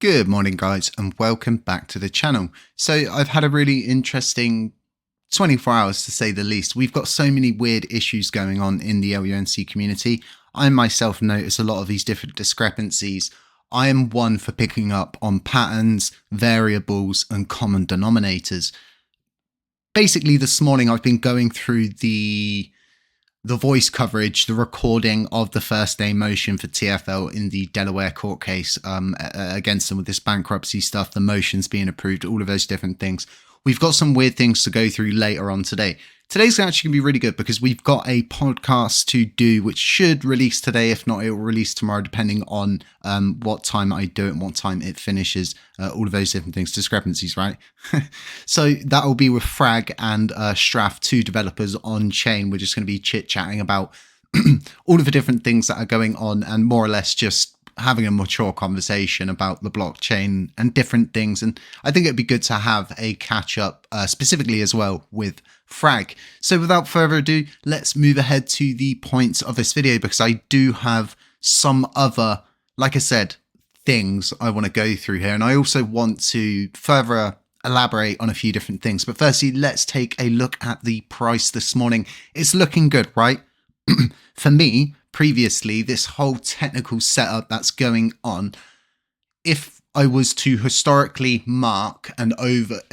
Good morning, guys, and welcome back to the channel. So I've had a really interesting 24 hours to say the least. We've got so many weird issues going on in the LUNC community. I myself notice a lot of these different discrepancies. I am one for picking up on patterns, variables, and common denominators. Basically, this morning I've been going through the voice coverage, the recording of the first day motion for TFL in the Delaware court case against them with this bankruptcy stuff, the motions being approved, all of those different things. We've got some weird things to go through later on today. Today's actually going to be really good because we've got a podcast to do, which should release today. If not, it will release tomorrow, depending on what time I do it and what time it finishes. All of those different things, discrepancies, right? So that will be with Frag and Straff, two developers on chain. We're just going to be chit-chatting about all of the different things that are going on and more or less just having a mature conversation about the blockchain and different things. And I think it'd be good to have a catch up specifically as well with Frag. So without further ado, let's move ahead to the points of this video, because I do have some other, like I said, things I want to go through here. And I also want to further elaborate on a few different things. But firstly, let's take a look at the price this morning. It's looking good, right? For me, previously, this whole technical setup that's going on, if I was to historically mark and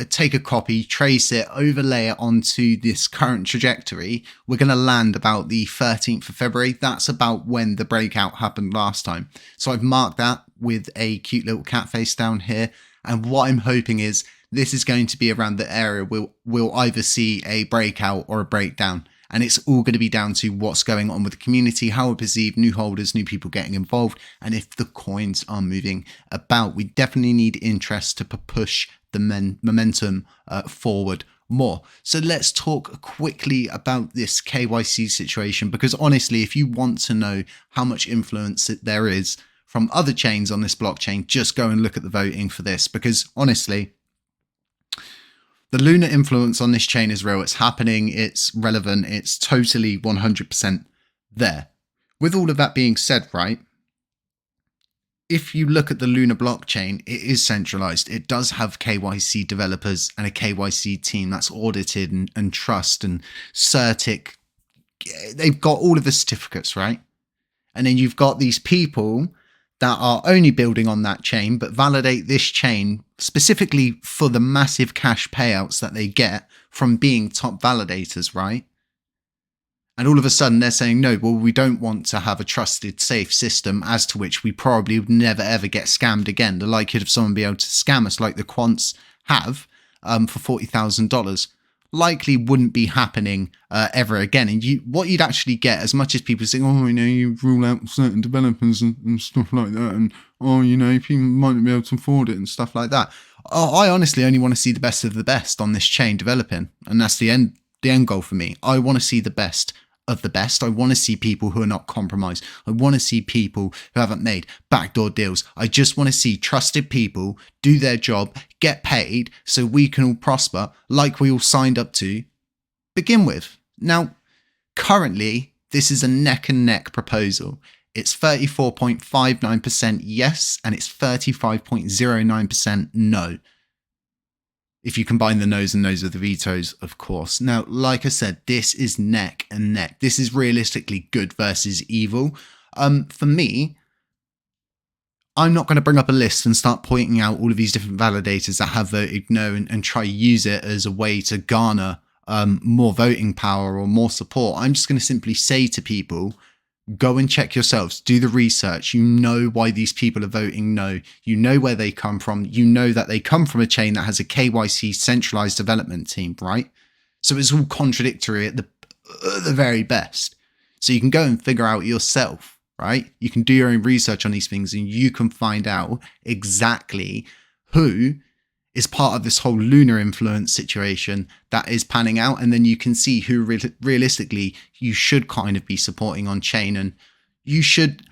take a copy, trace it, overlay it onto this current trajectory, we're going to land about the 13th of February. That's about when the breakout happened last time. So I've marked that with a cute little cat face down here. And what I'm hoping is this is going to be around the area we'll either see a breakout or a breakdown. And it's all going to be down to what's going on with the community, how we perceive new holders, new people getting involved, and if the coins are moving about. We definitely need interest to push the momentum forward more. So let's talk quickly about this KYC situation, because honestly, if you want to know how much influence there is from other chains on this blockchain, just go and look at the voting for this, because honestly, the lunar influence on this chain is real. It's happening. It's relevant. It's totally 100% there. With all of that being said, right, if you look at the lunar blockchain, it is centralized. It does have KYC developers and a KYC team that's audited and trust and certic. They've got all of the certificates, right? And then you've got these people that are only building on that chain, but validate this chain specifically for the massive cash payouts that they get from being top validators, right? And all of a sudden they're saying, no, well, we don't want to have a trusted, safe system as to which we probably would never, ever get scammed again. The likelihood of someone being able to scam us like the quants have for $40,000 likely wouldn't be happening ever again. And what you'd actually get, as much as people saying, oh, you rule out certain developers and stuff like that, and people might not be able to afford it and stuff like that. I honestly only want to see the best of the best on this chain developing, and that's the end goal for me. I want to see the best of the best. I want to see people who are not compromised. I want to see people who haven't made backdoor deals. I just want to see trusted people do their job, get paid, so we can all prosper like we all signed up to begin with. Now, currently, this is a neck and neck proposal. It's 34.59% yes, and it's 35.09% no. If you combine the no's and no's with the vetoes, of course. Now, like I said, this is neck and neck. This is realistically good versus evil. For me, I'm not going to bring up a list and start pointing out all of these different validators that have voted no and try to use it as a way to garner more voting power or more support. I'm just going to simply say to people, go and check yourselves, do the research. You know why these people are voting no. You know where they come from. You know that they come from a chain that has a KYC centralized development team, right? So it's all contradictory at the very best. So you can go and figure out yourself, right? You can do your own research on these things and you can find out exactly who is part of this whole lunar influence situation that is panning out. And then you can see who realistically you should kind of be supporting on chain. And you should,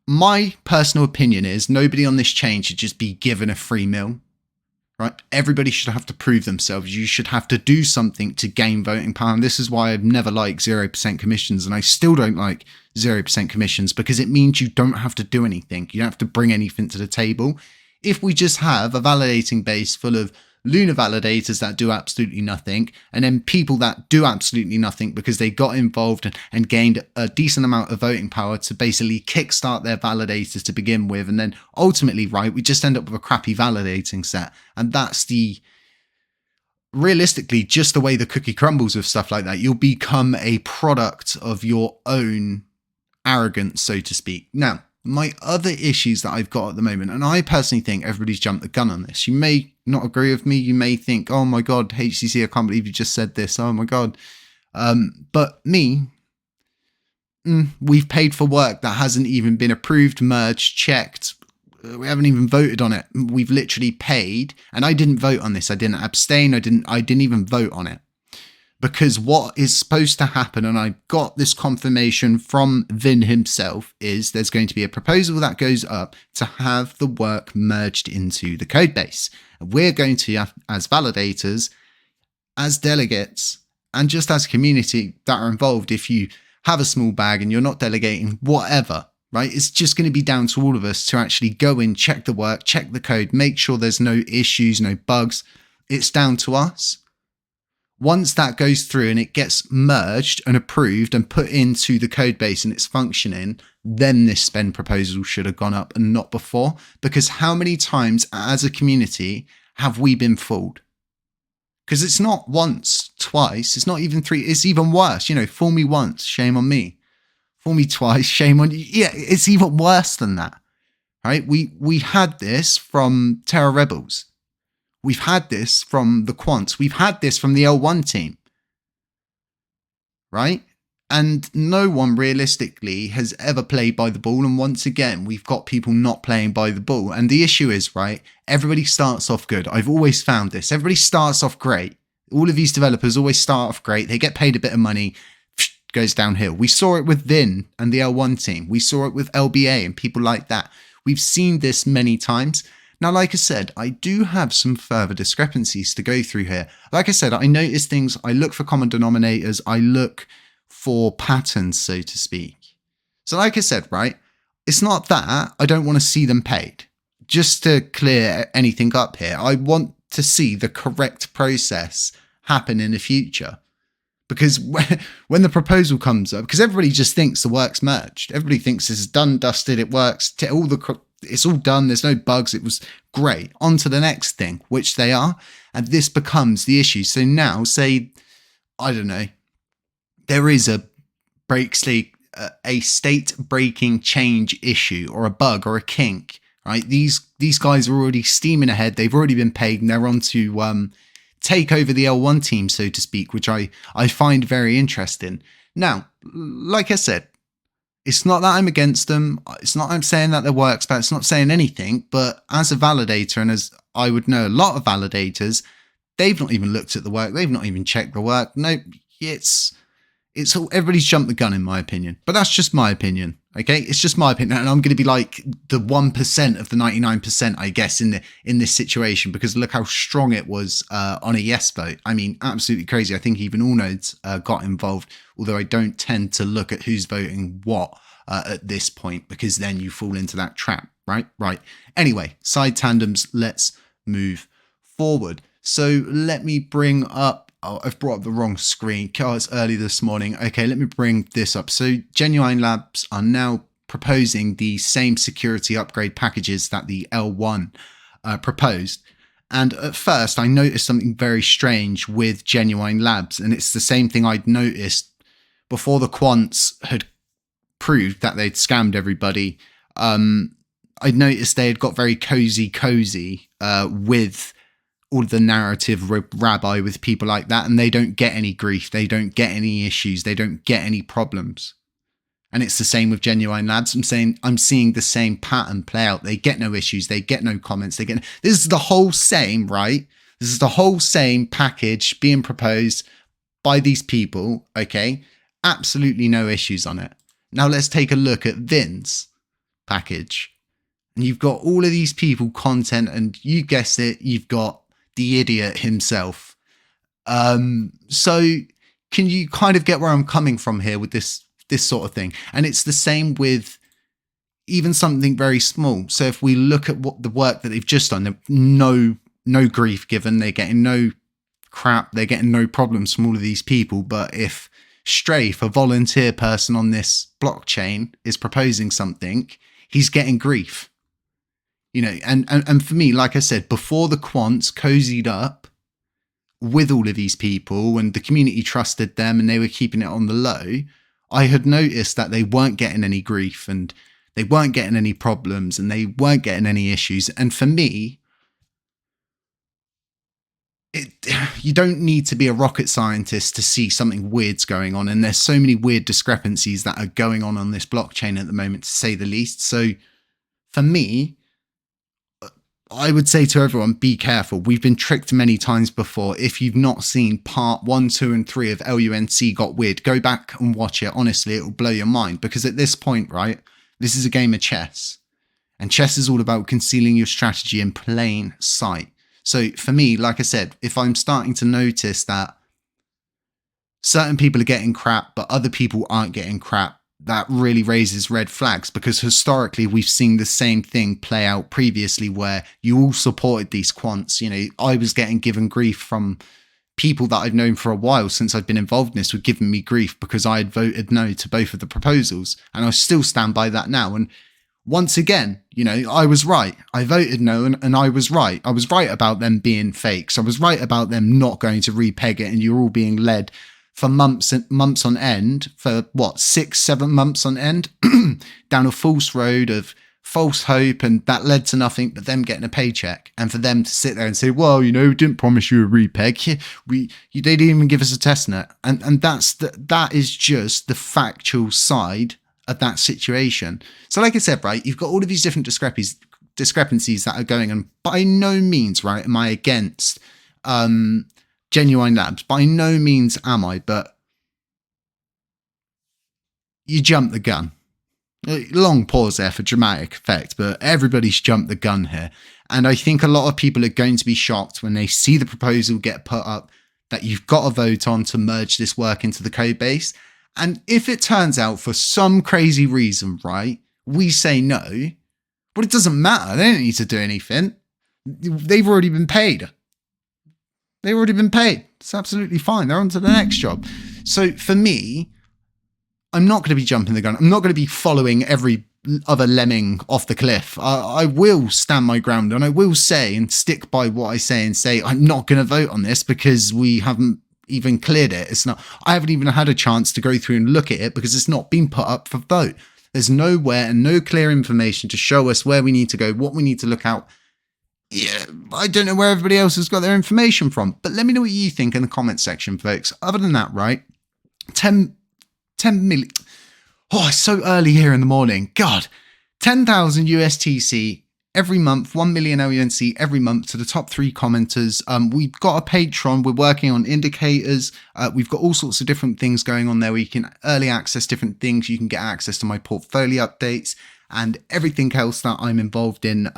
my personal opinion is nobody on this chain should just be given a free meal. right? Everybody should have to prove themselves. You should have to do something to gain voting power. And this is why I've never liked 0% commissions. And I still don't like 0% commissions, because it means you don't have to do anything. You don't have to bring anything to the table. If we just have a validating base full of Luna validators that do absolutely nothing, and then people that do absolutely nothing because they got involved and gained a decent amount of voting power to basically kickstart their validators to begin with, and then ultimately, right, we just end up with a crappy validating set. And that's realistically just the way the cookie crumbles with stuff like that. You'll become a product of your own arrogance, so to speak. Now, my other issues that I've got at the moment, and I personally think everybody's jumped the gun on this. You may not agree with me. You may think, oh my God, HCC, I can't believe you just said this. Oh my God. But we've paid for work that hasn't even been approved, merged, checked. We haven't even voted on it. We've literally paid, and I didn't vote on this. I didn't abstain. I didn't even vote on it. Because what is supposed to happen, and I got this confirmation from Vin himself, is there's going to be a proposal that goes up to have the work merged into the code base. We're going to have, as validators, as delegates, and just as a community that are involved, if you have a small bag and you're not delegating, whatever, right? It's just going to be down to all of us to actually go in, check the work, check the code, make sure there's no issues, no bugs. It's down to us. Once that goes through and it gets merged and approved and put into the code base and it's functioning, then this spend proposal should have gone up and not before. Because how many times as a community have we been fooled? Because it's not once, twice, it's not even three, it's even worse. You know, fool me once, shame on me. Fool me twice, shame on you. Yeah, it's even worse than that, right? We had this from Terra Rebels. We've had this from the Quants. We've had this from the L1 team, right? And no one realistically has ever played by the ball. And once again, we've got people not playing by the ball. And the issue is, right, everybody starts off good. I've always found this. Everybody starts off great. All of these developers always start off great. They get paid a bit of money, goes downhill. We saw it with Vin and the L1 team. We saw it with LBA and people like that. We've seen this many times. Now, like I said, I do have some further discrepancies to go through here. Like I said, I notice things, I look for common denominators, I look for patterns, so to speak. So like I said, right, it's not that I don't want to see them paid. Just to clear anything up here, I want to see the correct process happen in the future. Because when the proposal comes up, because everybody just thinks the work's merged. Everybody thinks this is done, dusted, it works, it's all done, there's no bugs, it was great. On to the next thing, which they are, and this becomes the issue. So now, say, I don't know, there is a state-breaking change issue, or a bug, or a kink, right? These guys are already steaming ahead, they've already been paid, and they're on to take over the L1 team, so to speak, which I find very interesting. Now, like I said, it's not that I'm against them. It's not I'm saying that their work's bad. It's not saying anything. But as a validator, and as I would know a lot of validators, they've not even looked at the work. They've not even checked the work. No, it's all, everybody's jumped the gun in my opinion. But that's just my opinion. Okay, it's just my opinion, and I'm going to be like the 1% of the 99%, I guess, in this situation, because look how strong it was on a yes vote. I mean, absolutely crazy. I think even all nodes got involved, although I don't tend to look at who's voting what at this point, because then you fall into that trap, right? Right. Anyway, side tandems. Let's move forward. So let me bring up. Oh, I've brought up the wrong screen. Oh, it's early this morning. Okay, let me bring this up. So Genuine Labs are now proposing the same security upgrade packages that the L1 proposed. And at first, I noticed something very strange with Genuine Labs. And it's the same thing I'd noticed before the quants had proved that they'd scammed everybody. I'd noticed they had got very cozy with all the narrative rabbi with people like that, and they don't get any grief, they don't get any issues, they don't get any problems. And it's the same with Genuine Labs. I'm seeing the same pattern play out. They get no issues, they get no comments, this is the whole same, right? This is the whole same package being proposed by these people, okay? Absolutely no issues on it. Now let's take a look at Vin's package. And you've got all of these people, content, and you guessed it, you've got the idiot himself. So can you kind of get where I'm coming from here with this sort of thing? And it's the same with even something very small. So if we look at what the work that they've just done, no grief given, they're getting no crap, they're getting no problems from all of these people. But if Strafe, a volunteer person on this blockchain, is proposing something, he's getting grief. You know, and for me, like I said, before the quants cozied up with all of these people and the community trusted them and they were keeping it on the low, I had noticed that they weren't getting any grief and they weren't getting any problems and they weren't getting any issues. And for me, you don't need to be a rocket scientist to see something weird's going on. And there's so many weird discrepancies that are going on this blockchain at the moment, to say the least. So for me, I would say to everyone, be careful. We've been tricked many times before. If you've not seen part 1, 2, and 3 of LUNC Got Weird, go back and watch it. Honestly, it will blow your mind, because at this point, right, this is a game of chess. And chess is all about concealing your strategy in plain sight. So for me, like I said, if I'm starting to notice that certain people are getting crap, but other people aren't getting crap, that really raises red flags, because historically we've seen the same thing play out previously where you all supported these quants. You know, I was getting given grief from people that I've known for a while since I've been involved in this, were giving me grief because I had voted no to both of the proposals. And I still stand by that now. And once again, you know, I was right. I voted no and I was right. I was right about them being fakes. I was right about them not going to repeg it, and you're all being led for months and months on end, for what, 6-7 months on end, down a false road of false hope, and that led to nothing but them getting a paycheck. And for them to sit there and say, well, you know, we didn't promise you a repeg. They didn't even give us a testnet. And that is just the factual side of that situation. So like I said, right, you've got all of these different discrepancies that are going on. By no means, right, am I against Genuine Labs. By no means am I, but you jumped the gun. Long pause there for dramatic effect, but everybody's jumped the gun here. And I think a lot of people are going to be shocked when they see the proposal get put up that you've got to vote on to merge this work into the code base. And if it turns out for some crazy reason, right, we say no, but it doesn't matter. They don't need to do anything. They've already been paid. They've already been paid. It's absolutely fine. They're on to the next job. So for me, I'm not going to be jumping the gun. I'm not going to be following every other lemming off the cliff. I will stand my ground, and I will say and stick by what I say and say I'm not going to vote on this because we haven't even cleared it. I haven't even had a chance to go through and look at it because it's not been put up for vote. There's nowhere and no clear information to show us where we need to go, what we need to look out. Yeah, I don't know where everybody else has got their information from, but let me know what you think in the comment section, folks. Other than that, right, 10 million. Oh, it's so early here in the morning. God, 10,000 USTC every month, 1 million LUNC every month to the top 3 commenters. We've got a Patreon. We're working on indicators. We've got all sorts of different things going on there where you can early access different things. You can get access to my portfolio updates and everything else that I'm involved in.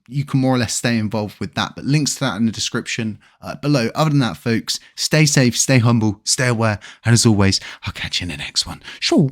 You can more or less stay involved with that, but links to that in the description below. Other than that, folks, stay safe, stay humble, stay aware, and as always, I'll catch you in the next one. Sure.